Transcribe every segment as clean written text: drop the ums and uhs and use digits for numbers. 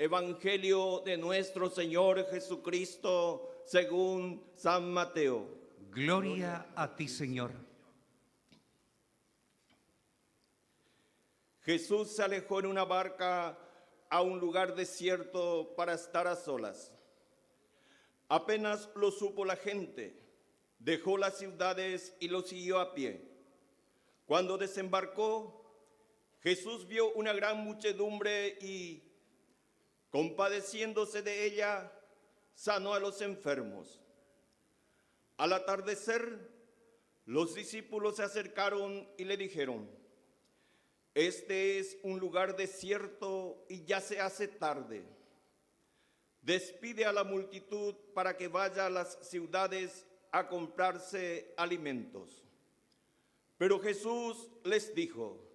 Evangelio de nuestro Señor Jesucristo según San Mateo. Gloria a ti, Señor. Jesús se alejó en una barca a un lugar desierto para estar a solas. Apenas lo supo la gente, dejó las ciudades y lo siguió a pie. Cuando desembarcó, Jesús vio una gran muchedumbre y, compadeciéndose de ella, sanó a los enfermos. Al atardecer, los discípulos se acercaron y le dijeron: «Este es un lugar desierto y ya se hace tarde. Despide a la multitud para que vaya a las ciudades a comprarse alimentos». Pero Jesús les dijo: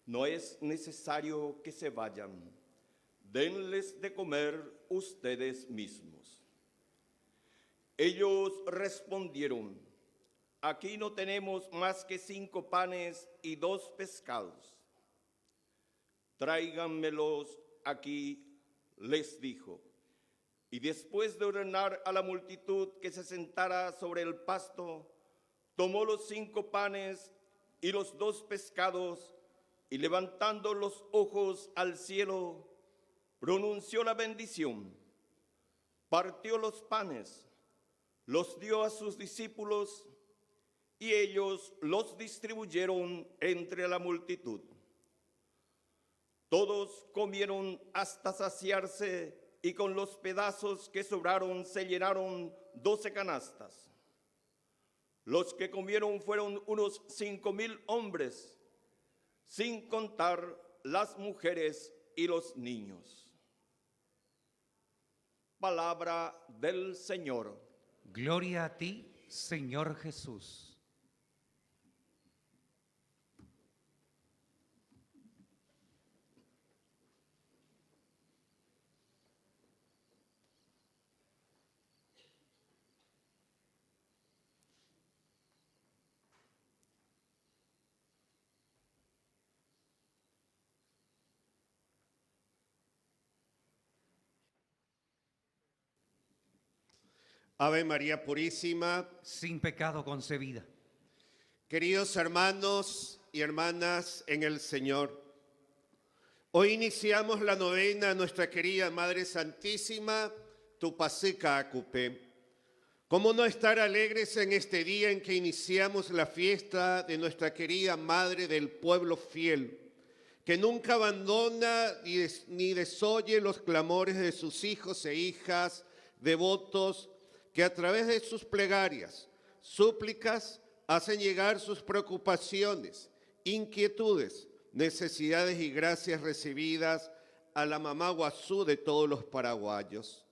«No es necesario que se vayan. Denles de comer ustedes mismos». Ellos respondieron: «Aquí no tenemos más que 5 panes y 2 pescados». «Tráiganmelos aquí», les dijo. Y después de ordenar a la multitud que se sentara sobre el pasto, tomó los 5 panes y los 2 pescados, y levantando los ojos al cielo, pronunció la bendición, partió los panes, los dio a sus discípulos, y ellos los distribuyeron entre la multitud. Todos comieron hasta saciarse, y con los pedazos que sobraron se llenaron 12 canastas. Los que comieron fueron unos 5,000 hombres, sin contar las mujeres y los niños. Palabra del Señor. Gloria a ti, Señor Jesús. Ave María Purísima. Sin pecado concebida. Queridos hermanos y hermanas en el Señor, hoy iniciamos la novena a nuestra querida Madre Santísima, Tupacica Acupé. ¿Cómo no estar alegres en este día en que iniciamos la fiesta de nuestra querida Madre del pueblo fiel, que nunca abandona ni desoye los clamores de sus hijos e hijas devotos, que a través de sus plegarias, súplicas, hacen llegar sus preocupaciones, inquietudes, necesidades y gracias recibidas a la mamá Guazú de todos los paraguayos?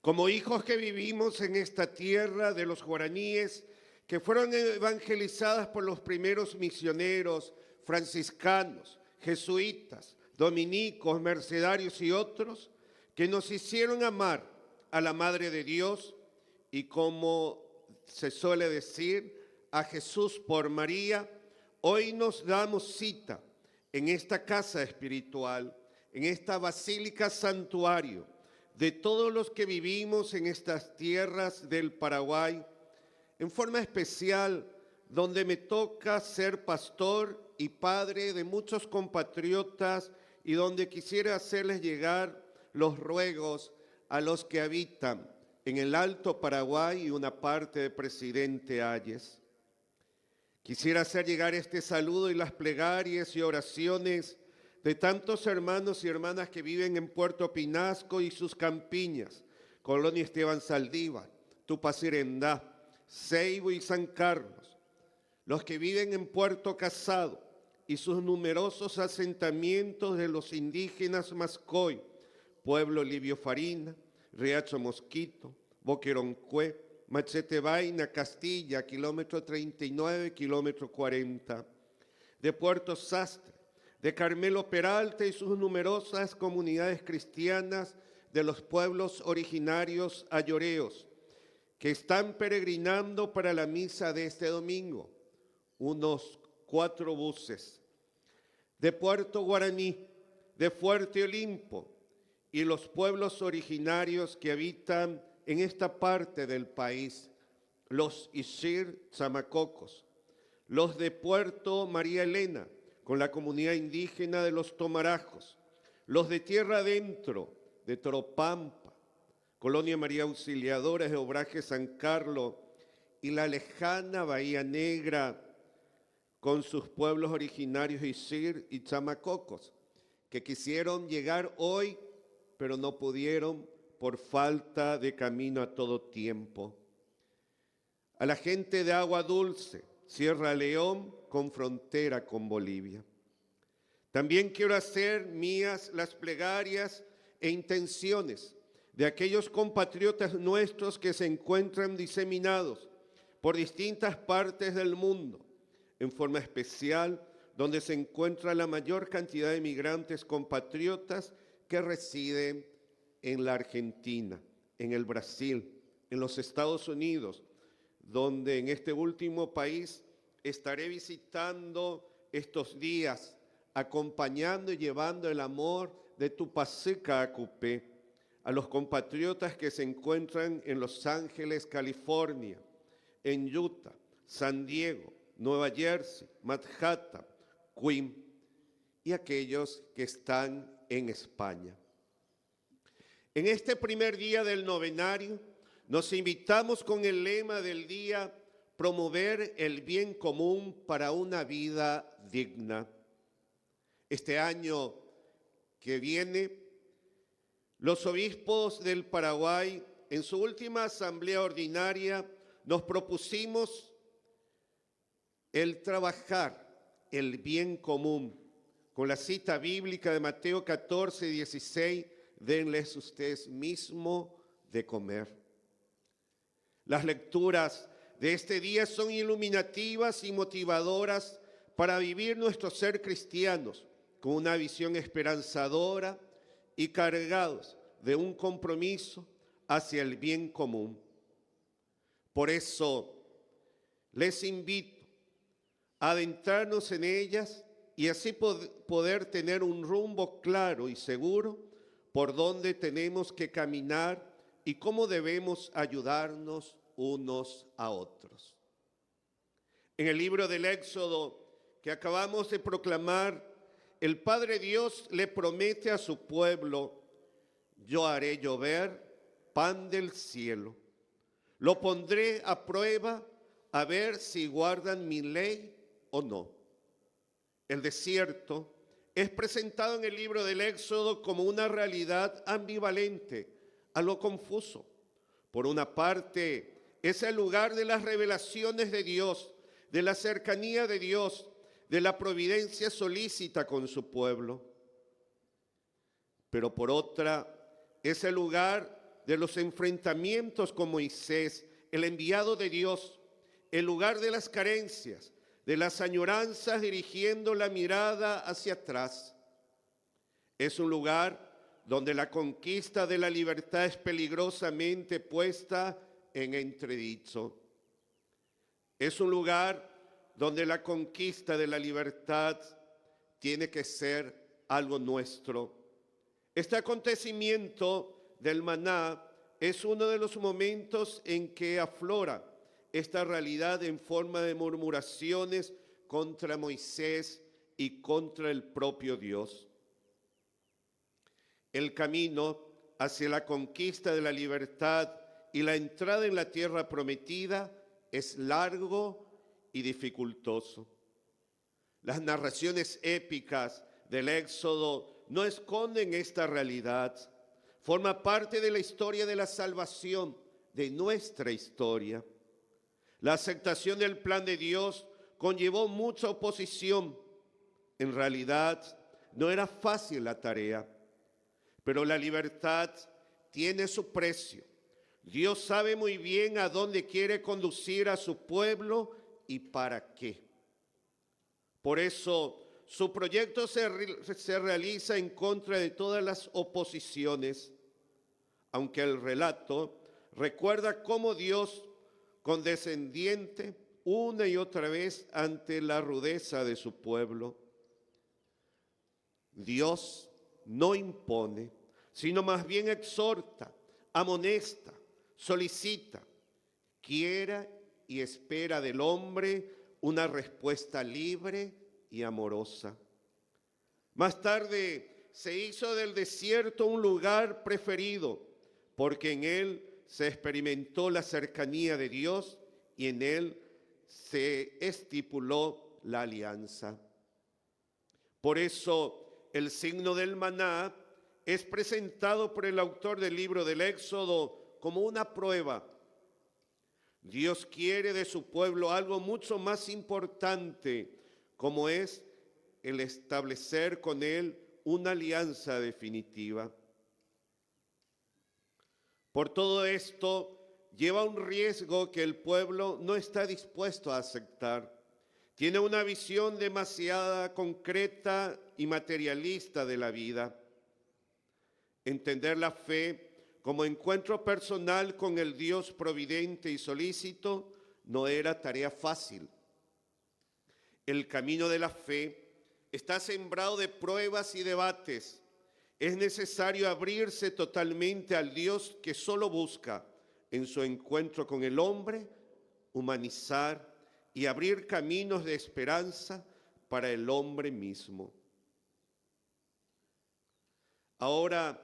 Como hijos que vivimos en esta tierra de los guaraníes, que fueron evangelizadas por los primeros misioneros franciscanos, jesuitas, dominicos, mercedarios y otros, que nos hicieron amar a la Madre de Dios y, como se suele decir, a Jesús por María, hoy nos damos cita en esta casa espiritual, en esta basílica santuario de todos los que vivimos en estas tierras del Paraguay, en forma especial donde me toca ser pastor y padre de muchos compatriotas y donde quisiera hacerles llegar los ruegos a los que habitan en el Alto Paraguay y una parte de Presidente Hayes. Quisiera hacer llegar este saludo y las plegarias y oraciones de tantos hermanos y hermanas que viven en Puerto Pinasco y sus campiñas, Colonia Esteban Saldívar, Tupacirendá, Ceibo y San Carlos, los que viven en Puerto Casado y sus numerosos asentamientos de los indígenas Mascoy, Pueblo Livio Farina, Riacho Mosquito, Boqueroncué, Machete Vaina, Castilla, kilómetro 39, kilómetro 40, de Puerto Sastre, de Carmelo Peralta y sus numerosas comunidades cristianas de los pueblos originarios ayoreos, que están peregrinando para la misa de este domingo, unos 4 buses, de Puerto Guaraní, de Fuerte Olimpo, y los pueblos originarios que habitan en esta parte del país, los Ixir Tzamacocos, los de Puerto María Elena, con la comunidad indígena de los Tomarajos, los de Tierra Adentro, de Toropampa, Colonia María Auxiliadora de Obraje San Carlos y la lejana Bahía Negra con sus pueblos originarios Ixir y Tzamacocos, que quisieron llegar hoy, pero no pudieron por falta de camino a todo tiempo. A la gente de Agua Dulce, Sierra León, con frontera con Bolivia. También quiero hacer mías las plegarias e intenciones de aquellos compatriotas nuestros que se encuentran diseminados por distintas partes del mundo, en forma especial donde se encuentra la mayor cantidad de migrantes compatriotas que residen en la Argentina, en el Brasil, en los Estados Unidos, donde en este último país estaré visitando estos días, acompañando y llevando el amor de Tupacica Acupé a los compatriotas que se encuentran en Los Ángeles, California, en Utah, San Diego, Nueva Jersey, Manhattan, Queens y aquellos que están en España. En este primer día del novenario nos invitamos con el lema del día: promover el bien común para una vida digna. Este año que viene, los obispos del Paraguay, en su última asamblea ordinaria, nos propusimos el trabajar el bien común. Con la cita bíblica de Mateo 14, 16, denles ustedes mismos de comer. Las lecturas de este día son iluminativas y motivadoras para vivir nuestro ser cristianos con una visión esperanzadora y cargados de un compromiso hacia el bien común. Por eso les invito a adentrarnos en ellas y así poder tener un rumbo claro y seguro por dónde tenemos que caminar y cómo debemos ayudarnos unos a otros. En el libro del Éxodo que acabamos de proclamar, el Padre Dios le promete a su pueblo: yo haré llover pan del cielo, lo pondré a prueba a ver si guardan mi ley o no. El desierto es presentado en el libro del Éxodo como una realidad ambivalente, algo confuso. Por una parte, es el lugar de las revelaciones de Dios, de la cercanía de Dios, de la providencia solícita con su pueblo. Pero por otra, es el lugar de los enfrentamientos con Moisés, el enviado de Dios, el lugar de las carencias, de las añoranzas dirigiendo la mirada hacia atrás. Es un lugar donde la conquista de la libertad es peligrosamente puesta en entredicho. Es un lugar donde la conquista de la libertad tiene que ser algo nuestro. Este acontecimiento del maná es uno de los momentos en que aflora esta realidad en forma de murmuraciones contra Moisés y contra el propio Dios. El camino hacia la conquista de la libertad y la entrada en la tierra prometida es largo y dificultoso. Las narraciones épicas del Éxodo no esconden esta realidad. Forma parte de la historia de la salvación, de nuestra historia. La aceptación del plan de Dios conllevó mucha oposición. En realidad, no era fácil la tarea, pero la libertad tiene su precio. Dios sabe muy bien a dónde quiere conducir a su pueblo y para qué. Por eso, su proyecto se realiza en contra de todas las oposiciones, aunque el relato recuerda cómo Dios, condescendiente una y otra vez ante la rudeza de su pueblo. Dios no impone, sino más bien exhorta, amonesta, solicita, quiera y espera del hombre una respuesta libre y amorosa. Más tarde se hizo del desierto un lugar preferido, porque en él se experimentó la cercanía de Dios y en él se estipuló la alianza. Por eso el signo del maná es presentado por el autor del libro del Éxodo como una prueba. Dios quiere de su pueblo algo mucho más importante, como es el establecer con él una alianza definitiva. Por todo esto, lleva un riesgo que el pueblo no está dispuesto a aceptar. Tiene una visión demasiado concreta y materialista de la vida. Entender la fe como encuentro personal con el Dios providente y solícito no era tarea fácil. El camino de la fe está sembrado de pruebas y debates. Es necesario abrirse totalmente al Dios que solo busca, en su encuentro con el hombre, humanizar y abrir caminos de esperanza para el hombre mismo. Ahora,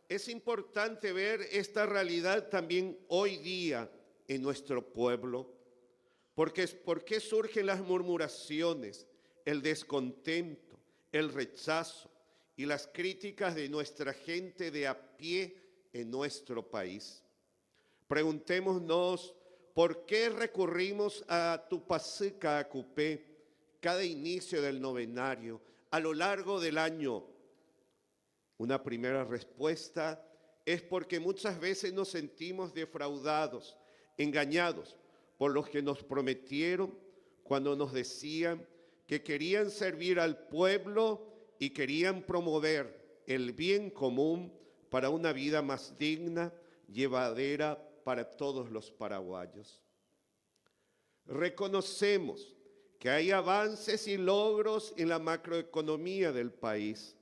es importante ver esta realidad también hoy día en nuestro pueblo. ¿Por qué surgen las murmuraciones, el descontento, el rechazo y las críticas de nuestra gente de a pie en nuestro país? Preguntémonos, ¿por qué recurrimos a Tupacica Acupé cada inicio del novenario a lo largo del año? Una primera respuesta es porque muchas veces nos sentimos defraudados, engañados por los que nos prometieron cuando nos decían que querían servir al pueblo y querían promover el bien común para una vida más digna, llevadera para todos los paraguayos. Reconocemos que hay avances y logros en la macroeconomía del país.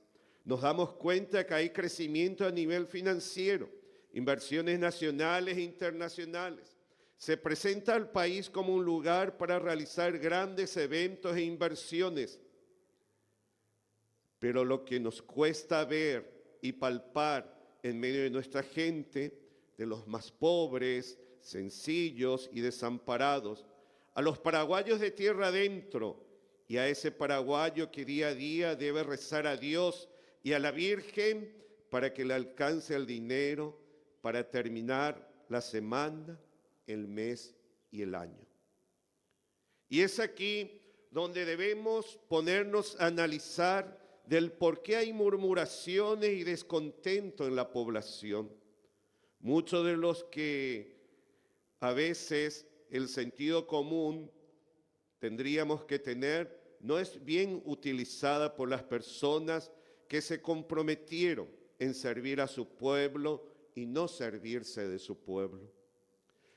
Nos damos cuenta que hay crecimiento a nivel financiero, inversiones nacionales e internacionales. Se presenta al país como un lugar para realizar grandes eventos e inversiones. Pero lo que nos cuesta ver y palpar en medio de nuestra gente, de los más pobres, sencillos y desamparados, a los paraguayos de tierra adentro y a ese paraguayo que día a día debe rezar a Dios y a la Virgen para que le alcance el dinero para terminar la semana, el mes y el año. Y es aquí donde debemos ponernos a analizar del por qué hay murmuraciones y descontento en la población. Muchos de los que a veces el sentido común tendríamos que tener no es bien utilizada por las personas que se comprometieron en servir a su pueblo y no servirse de su pueblo.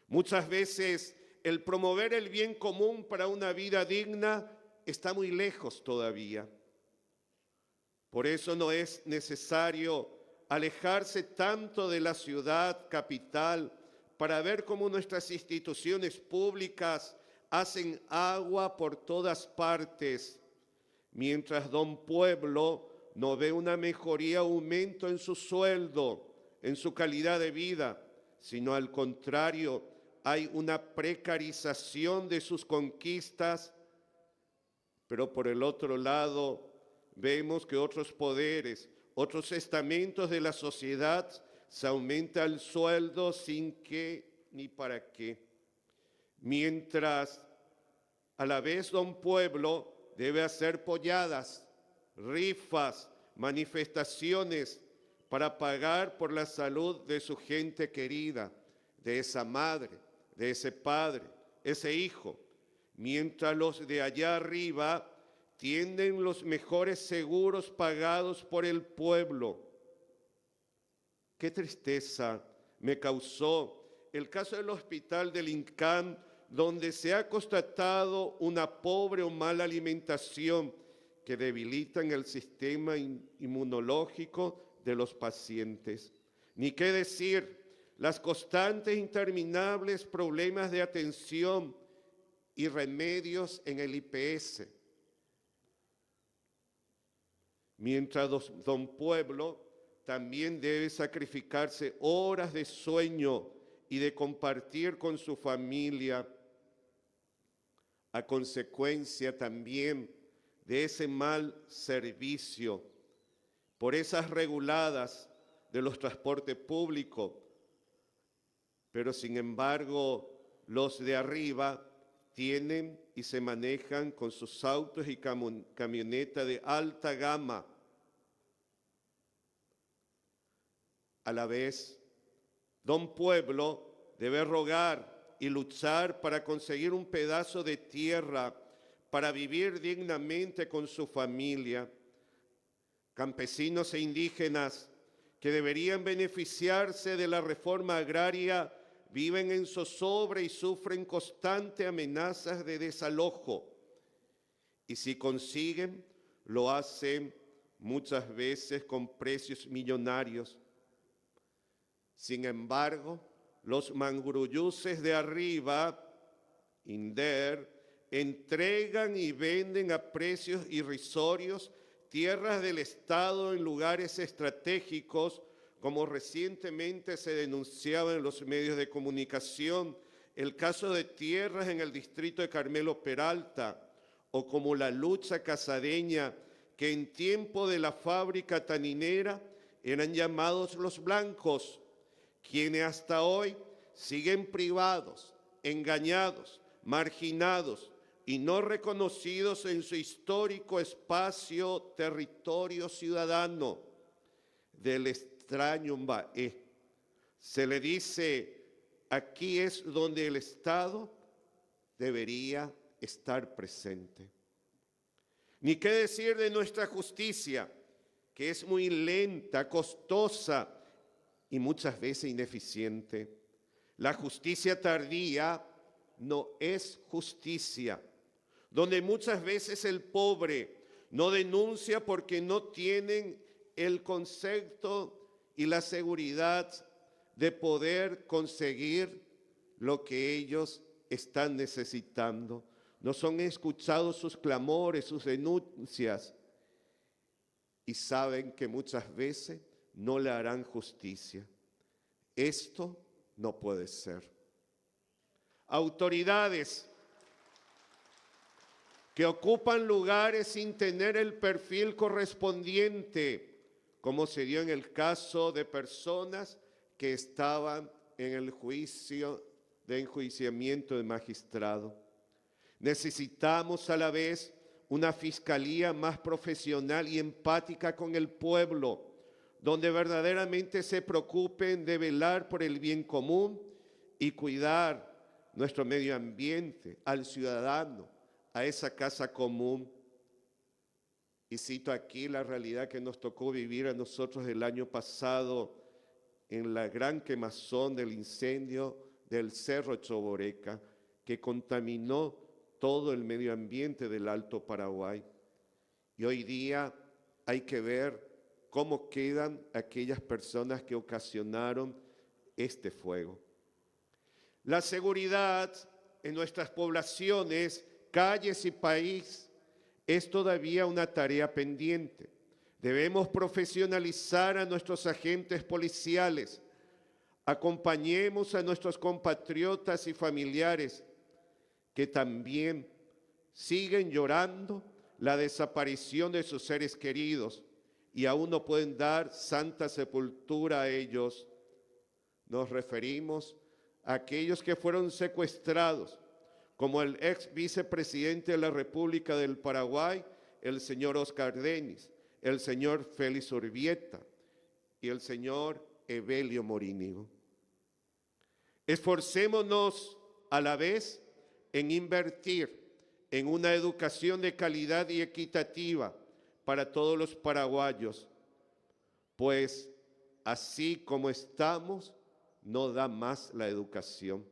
Muchas veces el promover el bien común para una vida digna está muy lejos todavía. Por eso no es necesario alejarse tanto de la ciudad capital para ver cómo nuestras instituciones públicas hacen agua por todas partes, mientras don pueblo no ve una mejoría o aumento en su sueldo, en su calidad de vida, sino al contrario, hay una precarización de sus conquistas, pero por el otro lado vemos que otros poderes, otros estamentos de la sociedad se aumenta el sueldo sin qué ni para qué. Mientras a la vez don pueblo debe hacer polladas, rifas, manifestaciones para pagar por la salud de su gente querida, de esa madre, de ese padre, ese hijo, mientras los de allá arriba tienen los mejores seguros pagados por el pueblo. Qué tristeza me causó el caso del hospital del INCAN, donde se ha constatado una pobre o mala alimentación que debilitan el sistema inmunológico de los pacientes. Ni qué decir las constantes e interminables problemas de atención y remedios en el IPS. Mientras don Pueblo también debe sacrificarse horas de sueño y de compartir con su familia, a consecuencia también de ese mal servicio por esas reguladas de los transportes públicos. Pero sin embargo, los de arriba tienen y se manejan con sus autos y camionetas de alta gama. A la vez, don Pueblo debe rogar y luchar para conseguir un pedazo de tierra para vivir dignamente con su familia. Campesinos e indígenas que deberían beneficiarse de la reforma agraria viven en zozobra y sufren constantes amenazas de desalojo. Y si consiguen, lo hacen muchas veces con precios millonarios. Sin embargo, los manguruyuses de arriba, INDER, entregan y venden a precios irrisorios tierras del Estado en lugares estratégicos, como recientemente se denunciaba en los medios de comunicación, el caso de tierras en el distrito de Carmelo Peralta, o como la lucha casareña, que en tiempo de la fábrica taninera eran llamados los blancos, quienes hasta hoy siguen privados, engañados, marginados y no reconocidos en su histórico espacio, territorio ciudadano del extraño Mbaé. Se le dice, aquí es donde el Estado debería estar presente. Ni qué decir de nuestra justicia, que es muy lenta, costosa y muchas veces ineficiente. La justicia tardía no es justicia, donde muchas veces el pobre no denuncia porque no tienen el concepto y la seguridad de poder conseguir lo que ellos están necesitando. No son escuchados sus clamores, sus denuncias, y saben que muchas veces no le harán justicia. Esto no puede ser. Autoridades que ocupan lugares sin tener el perfil correspondiente, como se dio en el caso de personas que estaban en el juicio de enjuiciamiento de magistrado. Necesitamos a la vez una fiscalía más profesional y empática con el pueblo, donde verdaderamente se preocupen de velar por el bien común y cuidar nuestro medio ambiente, al ciudadano, a esa casa común. Y cito aquí la realidad que nos tocó vivir a nosotros el año pasado en la gran quemazón del incendio del Cerro Choboreca, que contaminó todo el medio ambiente del Alto Paraguay. Y hoy día hay que ver cómo quedan aquellas personas que ocasionaron este fuego. La seguridad en nuestras poblaciones, calles y país es todavía una tarea pendiente. Debemos profesionalizar a nuestros agentes policiales. Acompañemos a nuestros compatriotas y familiares que también siguen llorando la desaparición de sus seres queridos y aún no pueden dar santa sepultura a ellos. Nos referimos a aquellos que fueron secuestrados, como el ex vicepresidente de la República del Paraguay, el señor Oscar Denis, el señor Félix Urbieta y el señor Evelio Morínigo. Esforcémonos a la vez en invertir en una educación de calidad y equitativa para todos los paraguayos, pues así como estamos, no da más la educación.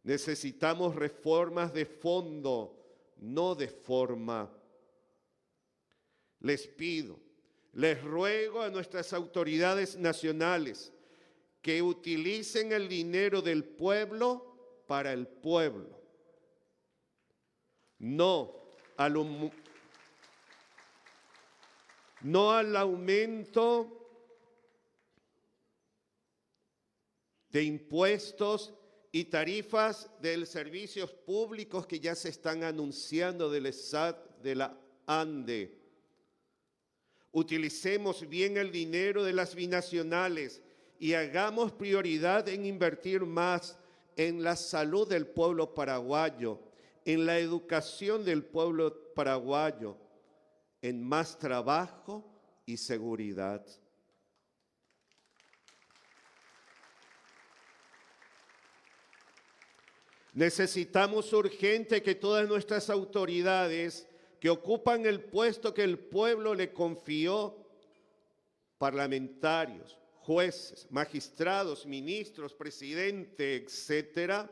Necesitamos reformas de fondo, no de forma. Les pido Les ruego a nuestras autoridades nacionales que utilicen el dinero del pueblo para el pueblo, no al aumento de impuestos y tarifas de los servicios públicos que ya se están anunciando del SAT, de la ANDE. Utilicemos bien el dinero de las binacionales y hagamos prioridad en invertir más en la salud del pueblo paraguayo, en la educación del pueblo paraguayo, en más trabajo y seguridad. Necesitamos urgente que todas nuestras autoridades que ocupan el puesto que el pueblo le confió, parlamentarios, jueces, magistrados, ministros, presidente, etcétera,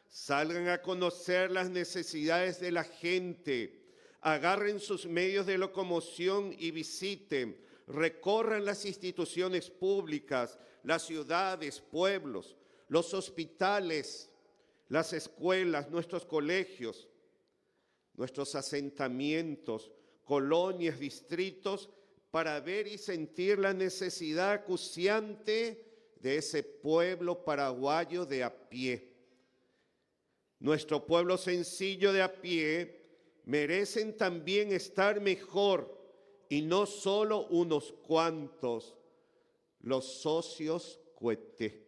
salgan a conocer las necesidades de la gente, agarren sus medios de locomoción y visiten, recorran las instituciones públicas, las ciudades, pueblos, los hospitales, las escuelas, nuestros colegios, nuestros asentamientos, colonias, distritos, para ver y sentir la necesidad acuciante de ese pueblo paraguayo de a pie. Nuestro pueblo sencillo de a pie merecen también estar mejor y no solo unos cuantos, los socios Cueté.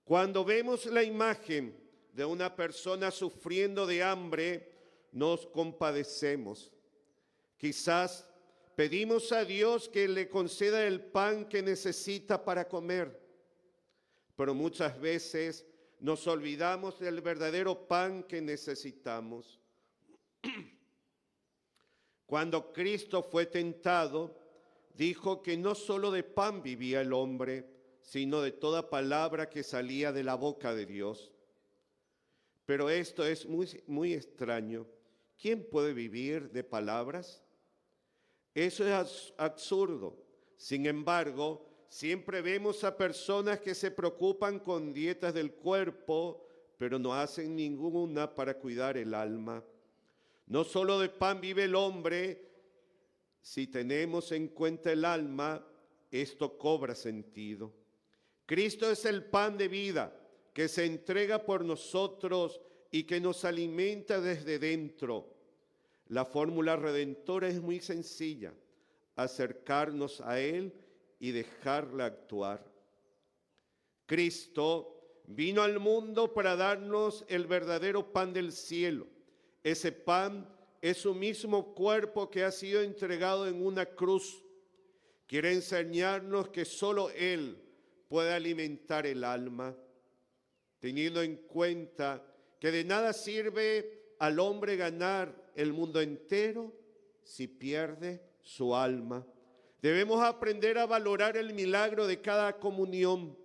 Cuando vemos la imagen de una persona sufriendo de hambre, nos compadecemos. Quizás pedimos a Dios que le conceda el pan que necesita para comer, pero muchas veces nos olvidamos del verdadero pan que necesitamos. Cuando Cristo fue tentado, dijo que no solo de pan vivía el hombre, sino de toda palabra que salía de la boca de Dios. Pero esto es muy extraño. ¿Quién puede vivir de palabras? Eso es absurdo. Sin embargo, siempre vemos a personas que se preocupan con dietas del cuerpo, pero no hacen ninguna para cuidar el alma. No solo de pan vive el hombre, si tenemos en cuenta el alma, esto cobra sentido. Cristo es el pan de vida que se entrega por nosotros y que nos alimenta desde dentro. La fórmula redentora es muy sencilla: acercarnos a Él y dejarla actuar. Cristo vino al mundo para darnos el verdadero pan del cielo. Ese pan es su mismo cuerpo que ha sido entregado en una cruz. Quiere enseñarnos que solo Él puede alimentar el alma, teniendo en cuenta que de nada sirve al hombre ganar el mundo entero si pierde su alma. Debemos aprender a valorar el milagro de cada comunión.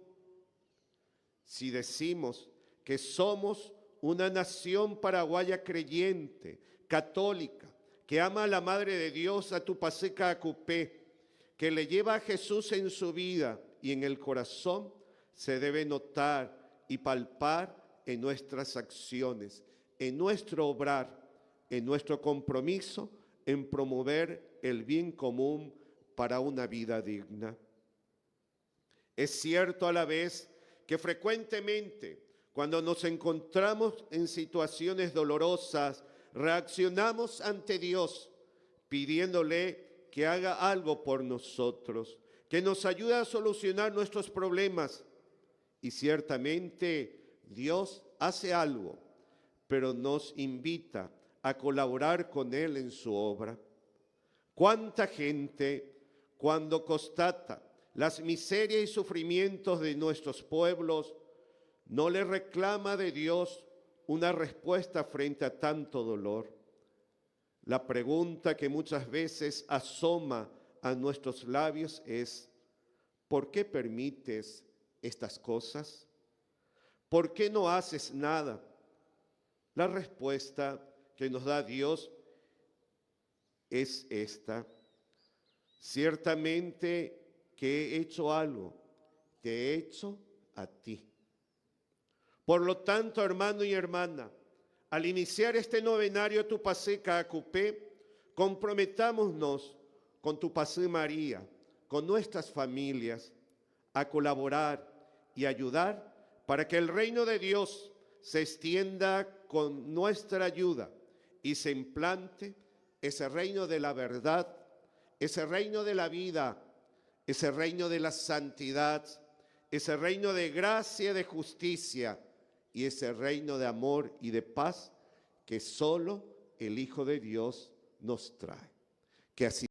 Si decimos que somos una nación paraguaya creyente, católica, que ama a la Madre de Dios, a Tupaceca Acupé, que le lleva a Jesús en su vida y en el corazón, se debe notar y palpar en nuestras acciones, en nuestro obrar, en nuestro compromiso en promover el bien común para una vida digna. Es cierto a la vez que frecuentemente cuando nos encontramos en situaciones dolorosas, reaccionamos ante Dios pidiéndole que haga algo por nosotros, que nos ayude a solucionar nuestros problemas. Y ciertamente Dios hace algo, pero nos invita a colaborar con Él en su obra. ¿Cuánta gente, cuando constata las miserias y sufrimientos de nuestros pueblos, no le reclama de Dios una respuesta frente a tanto dolor? La pregunta que muchas veces asoma a nuestros labios es: ¿por qué permites estas cosas? ¿Por qué no haces nada? La respuesta que nos da Dios es esta: Ciertamente que he hecho algo, te he hecho a ti. Por lo tanto, hermano y hermana, al iniciar este novenario Tu Paseka Acupé, comprometámonos con Tu Pasé María, con nuestras familias, a colaborar y ayudar para que el reino de Dios se extienda con nuestra ayuda y se implante ese reino de la verdad, ese reino de la vida, ese reino de la santidad, ese reino de gracia y de justicia y ese reino de amor y de paz que solo el Hijo de Dios nos trae. Que así